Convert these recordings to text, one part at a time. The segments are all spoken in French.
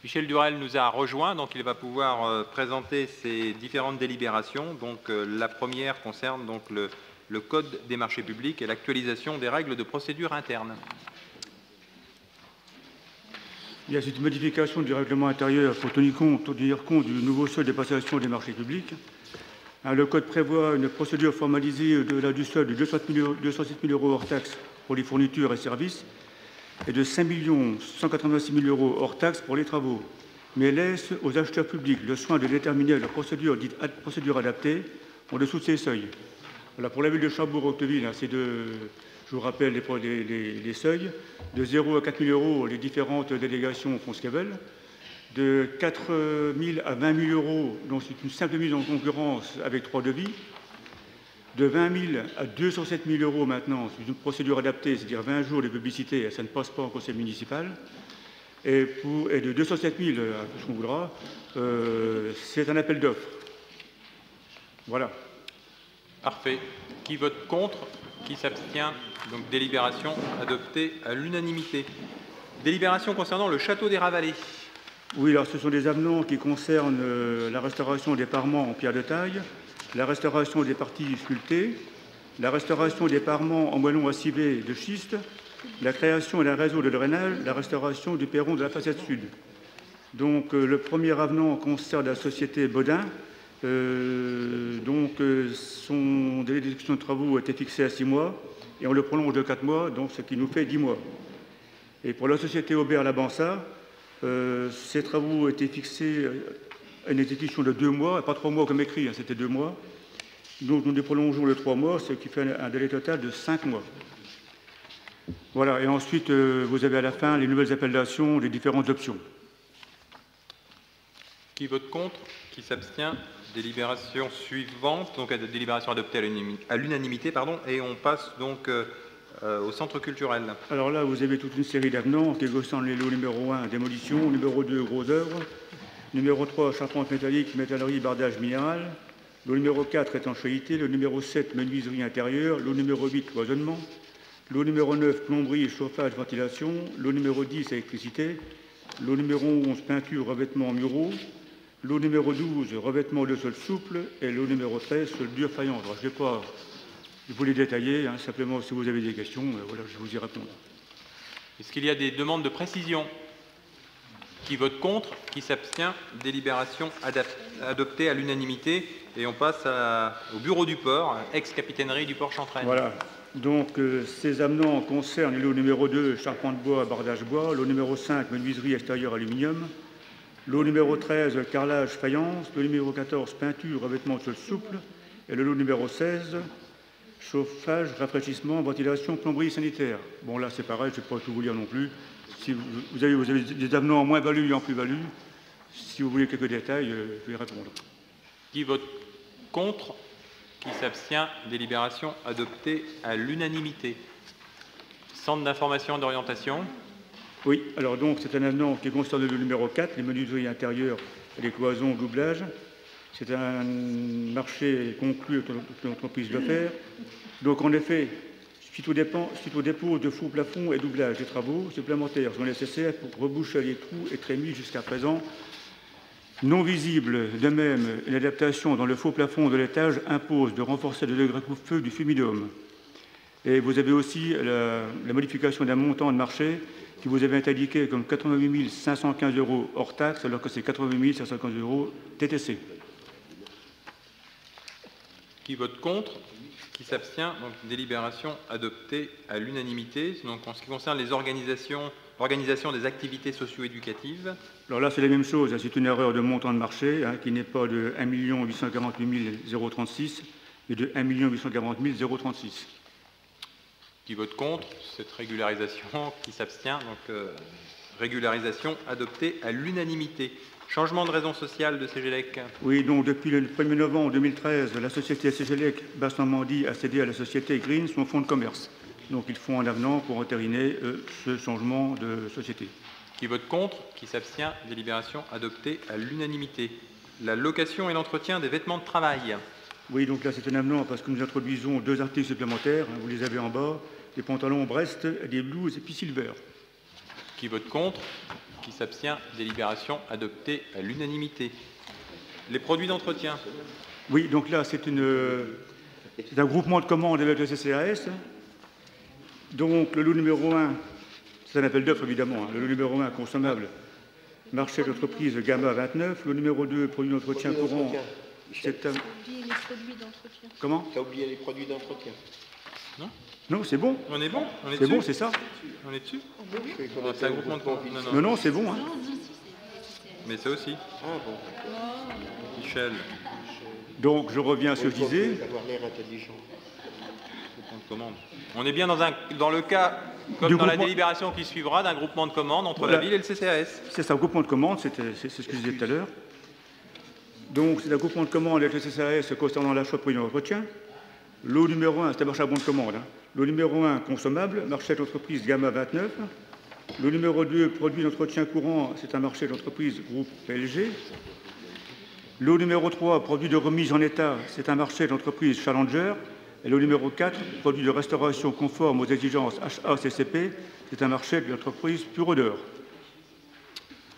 Michel Durel nous a rejoint, donc il va pouvoir présenter ces différentes délibérations. Donc, la première concerne donc, le Code des marchés publics et l'actualisation des règles de procédure interne. Il y a cette modification du règlement intérieur pour tenir compte du nouveau seuil de passation des marchés publics. Le Code prévoit une procédure formalisée au-delà du seuil de 207 000 € hors taxes pour les fournitures et services et de 5 186 000 € hors taxes pour les travaux, mais laisse aux acheteurs publics le soin de déterminer la procédure dite procédure adaptée en dessous de ces seuils. Voilà, pour la ville de Cherbourg-Octeville, je vous rappelle les seuils. De 0 à 4 000 € les différentes délégations font ce qu'elles veulent. De 4 000 à 20 000 €, donc c'est une simple mise en concurrence avec 3 devis. De 20 000 à 207 000 € maintenant, c'est une procédure adaptée, c'est-à-dire 20 jours de publicité, et ça ne passe pas en conseil municipal. Et de 207 000, ce qu'on voudra, c'est un appel d'offres. Voilà. Parfait. Qui vote contre? Qui s'abstient? Donc délibération adoptée à l'unanimité. Délibération concernant le château des Ravalets. Oui, alors ce sont des avenants qui concernent la restauration des parements en pierre de taille, la restauration des parties sculptées, la restauration des parements en moellon à civet de schiste, la création d'un réseau de drainage, la restauration du perron de la façade sud. Donc le premier avenant concerne la société Baudin. Son délai d'exécution de travaux a été fixé à 6 mois et on le prolonge de 4 mois, donc ce qui nous fait 10 mois. Et pour la société Aubert-Labansa, ces travaux ont été fixés à une exécution de 2 mois, pas 3 mois comme écrit, c'était 2 mois. Donc nous les prolongeons de 3 mois, ce qui fait un délai total de 5 mois. Voilà, et ensuite vous avez à la fin les nouvelles appellations des différentes options. Qui vote contre? Qui s'abstient? Délibération suivante, donc délibération adoptée à l'unanimité, et on passe donc au centre culturel. Alors là, vous avez toute une série d'avenants qui concernent les lots numéro 1, démolition, numéro 2, gros œuvres, numéro 3, charpente métallique, métallerie, bardage minéral, lot numéro 4, étanchéité, le numéro 7, menuiserie intérieure, lot numéro 8, cloisonnement, lot numéro 9, plomberie, chauffage, ventilation, lot numéro 10, électricité, lot numéro 11, peinture, revêtement muraux, lot numéro 12, revêtement de sol souple, et lot numéro 13, sol dur faïence. Je ne vais pas vous les détailler, simplement si vous avez des questions, voilà, je vais vous y répondre. Est-ce qu'il y a des demandes de précision? Qui vote contre? Qui s'abstient? Délibération adoptée à l'unanimité. Et on passe au bureau du port, ex-capitainerie du port Chantraine. Voilà. Donc, ces avenants concernent les lots numéro 2, charpente bois, bardage bois, lot numéro 5, menuiserie extérieure aluminium, lot numéro 13, carrelage faïence, lot numéro 14, peinture, revêtement de sol souple, et le lot numéro 16, chauffage, rafraîchissement, ventilation, plomberie sanitaire. Bon, là, c'est pareil, je ne vais pas tout vous lire non plus. Si vous avez des avenants en moins-value et en plus-value. Si vous voulez quelques détails, je vais répondre. Qui vote contre? Qui s'abstient? Délibération adoptée à l'unanimité. Centre d'information et d'orientation. Oui, alors donc, c'est un avenant qui concerne le numéro 4, les menuiseries intérieures et les cloisons doublage. C'est un marché conclu avec l'entreprise Leclerc. Donc, en effet, suite au dépôt de faux plafonds et doublage des travaux supplémentaires sont nécessaires pour reboucher les trous et trémies jusqu'à présent non visibles. De même, une adaptation dans le faux plafond de l'étage impose de renforcer le degré coupe-feu du fumidome. Et vous avez aussi la modification d'un montant de marché qui vous avait été indiqué comme 88 515 € hors taxe, alors que c'est 88 515 € TTC. Qui vote contre? Qui s'abstient? Donc délibération adoptée à l'unanimité. Donc en ce qui concerne les l'organisation des activités socio-éducatives. Alors là, c'est la même chose. C'est une erreur de montant de marché qui n'est pas de 1 848 036, mais de 1 840 036. Qui vote contre cette régularisation? Qui s'abstient? Donc régularisation adoptée à l'unanimité. Changement de raison sociale de Cégélec. Oui, donc depuis le 1er novembre 2013, la société Cégélec Basse-Normandie a cédé à la société Green son fonds de commerce. Donc ils font un avenant pour entériner ce changement de société. Qui vote contre? Qui s'abstient? Délibération adoptée à l'unanimité. La location et l'entretien des vêtements de travail. Oui, donc là c'est un avenant parce que nous introduisons 2 articles supplémentaires. Vous les avez en bas. Des pantalons Brest, des blouses et puis Silver. Qui vote contre? Qui s'abstient? Délibération adoptée à l'unanimité. Les produits d'entretien. Oui, donc là, c'est un groupement de commandes avec le CCAS. Donc, le lot numéro 1, c'est un appel d'offres, évidemment. Le lot numéro 1, consommable, marché d'entreprise Gamma 29. Le numéro 2, produit d'entretien courant. C'est un... oublié les produits d'entretien. Comment? Tu as oublié les produits d'entretien. Non? Non, c'est bon. On est bon? On est C'est dessus? bon, c'est ça. On est dessus? Non, C'est un groupement de commandes. Non, non, c'est bon. Hein. Mais ça aussi. Ah bon. Michel. Donc, je reviens à ce que je disais. Avoir l'air intelligent. Groupement de commandes. On est bien dans le cas, comme Du dans la groupement- délibération qui suivra, d'un groupement de commandes entre Voilà. la ville et le CCAS. C'est ça, un groupement de commandes, c'est ce que je disais tout à l'heure. Donc, c'est un groupement de commandes avec le CCAS concernant l'achat de produits d'entretien. Lot numéro 1, c'est un marché à bon de commande. Hein. Lot numéro 1, consommable, marché d'entreprise Gamma 29. Lot numéro 2, produits d'entretien courant, c'est un marché d'entreprise groupe PLG. Lot numéro 3, produits de remise en état, c'est un marché d'entreprise Challenger. Et lot numéro 4, produits de restauration conformes aux exigences HACCP, c'est un marché de l'entreprise Pure Odeur.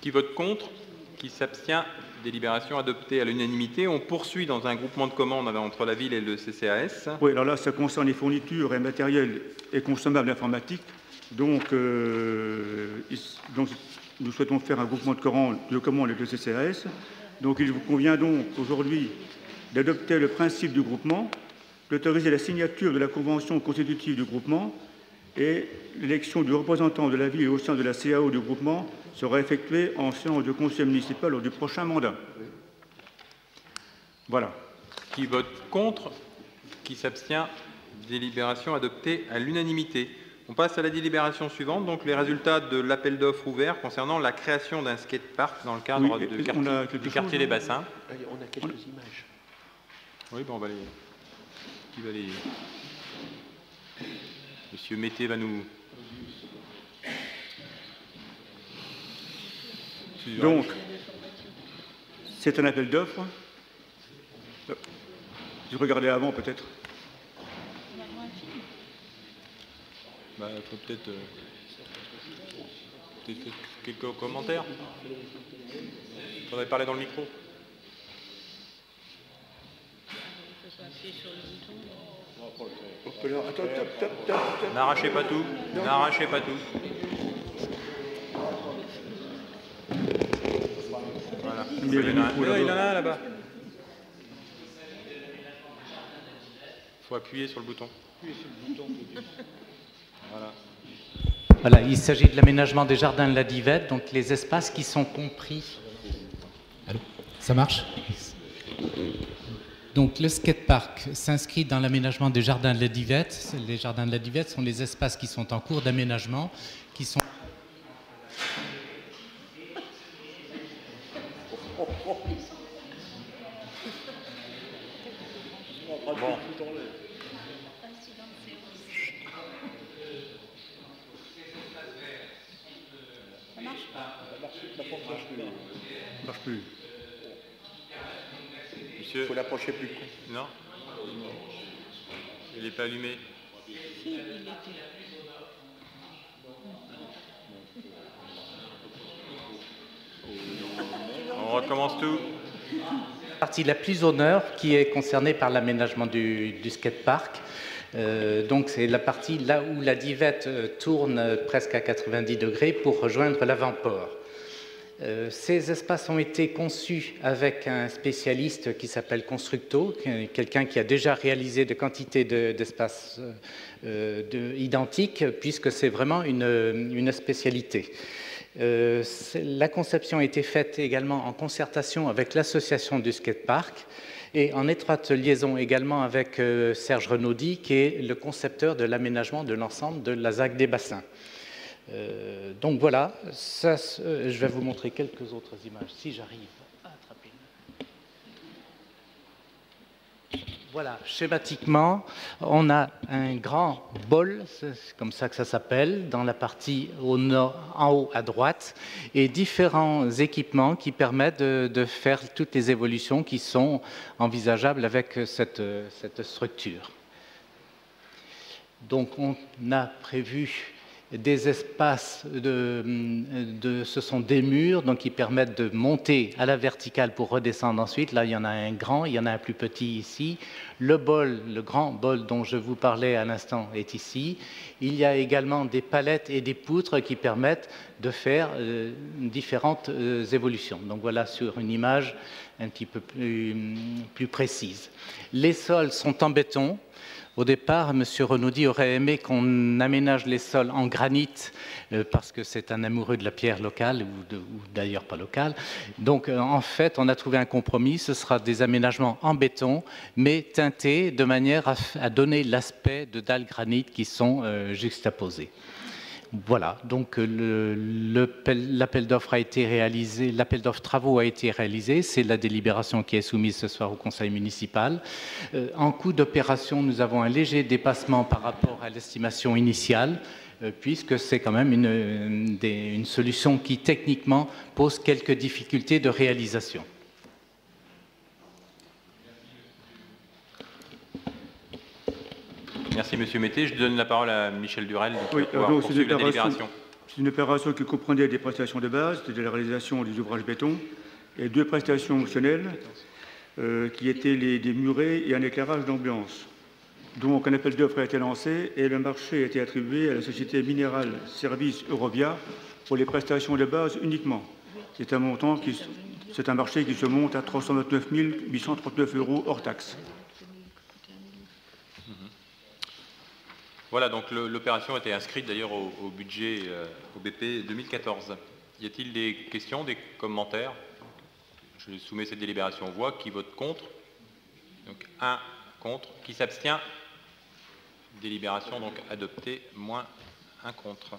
Qui vote contre? Qui s'abstient? Délibération adoptée à l'unanimité. On poursuit dans un groupement de commandes entre la ville et le CCAS. Oui, alors là, ça concerne les fournitures et matériels et consommables informatiques. Donc, nous souhaitons faire un groupement de commandes avec le CCAS. Donc, il vous convient donc aujourd'hui d'adopter le principe du groupement, d'autoriser la signature de la convention constitutive du groupement et l'élection du représentant de la ville au sein de la CAO du groupement sera effectuée en séance de conseil municipal lors du prochain mandat. Voilà. Qui vote contre? Qui s'abstient? Délibération adoptée à l'unanimité. On passe à la délibération suivante, donc les résultats de l'appel d'offres ouvert concernant la création d'un skatepark dans le cadre Oui, du quartier des Bassins. On a quelques images. Oui, bon, on va les... Qui va les... Monsieur Mété va nous... Donc, c'est un appel d'offres. Je regardais avant, peut-être. Bah, faut peut-être quelques commentaires. Il faudrait parler dans le micro. N'arrachez pas tout. N'arrachez pas tout. Voilà. Il y en a un là-bas. Il faut appuyer sur le bouton. Voilà. Voilà, il s'agit de l'aménagement des jardins de la Divette, donc les espaces qui sont compris. Allô, ça marche? Donc le skatepark s'inscrit dans l'aménagement des jardins de la Divette. Les jardins de la Divette sont les espaces qui sont en cours d'aménagement, qui sont... Bon. Ça marche plus. Monsieur. Il faut l'approcher plus près. Non. Il n'est pas allumé. On recommence tout. La partie la plus au nord qui est concernée par l'aménagement du skatepark. Donc c'est la partie là où la Divette tourne presque à 90 degrés pour rejoindre l'avant-port. Ces espaces ont été conçus avec un spécialiste qui s'appelle Constructo, quelqu'un qui a déjà réalisé de quantités d'espaces identiques, puisque c'est vraiment une spécialité. La conception a été faite également en concertation avec l'association du skatepark et en étroite liaison également avec Serge Renaudy, qui est le concepteur de l'aménagement de l'ensemble de la ZAC des Bassins. Donc voilà, ça, je vais vous montrer quelques autres images, si j'arrive à attraper. Voilà, schématiquement, on a un grand bol, c'est comme ça que ça s'appelle, dans la partie au nord, en haut à droite, et différents équipements qui permettent de faire toutes les évolutions qui sont envisageables avec cette structure. Donc on a prévu des espaces, ce sont des murs donc, qui permettent de monter à la verticale pour redescendre ensuite. Là, il y en a un grand, il y en a un plus petit ici. Le bol, le grand bol dont je vous parlais à l'instant est ici. Il y a également des palettes et des poutres qui permettent de faire différentes évolutions. Donc voilà sur une image un petit peu plus précise. Les sols sont en béton. Au départ, M. Renaudy aurait aimé qu'on aménage les sols en granit parce que c'est un amoureux de la pierre locale ou d'ailleurs pas locale. Donc, en fait, on a trouvé un compromis. Ce sera des aménagements en béton, mais teintés de manière à donner l'aspect de dalles granit qui sont juxtaposées. Voilà, donc l'appel d'offres a été réalisé, l'appel d'offres travaux a été réalisé, c'est la délibération qui est soumise ce soir au conseil municipal. En coût d'opération, nous avons un léger dépassement par rapport à l'estimation initiale, puisque c'est quand même une solution qui techniquement pose quelques difficultés de réalisation. Merci, Monsieur Mété. Je donne la parole à Michel Durel, qui Oui, va pouvoir donc poursuivre la délibération. C'est une opération qui comprenait des prestations de base, c'est-à-dire la réalisation des ouvrages béton, et 2 prestations optionnelles, qui étaient des murets et un éclairage d'ambiance. Donc un appel d'offres a été lancé et le marché a été attribué à la société Minéral Service Eurovia pour les prestations de base uniquement. C'est un marché qui se monte à 329 839 € hors taxe. Voilà, donc l'opération a été inscrite d'ailleurs au budget, au BP 2014. Y a-t-il des questions, des commentaires? Je soumets cette délibération aux voix. Qui vote contre? Donc 1 contre. Qui s'abstient? Délibération donc adoptée, moins 1 contre.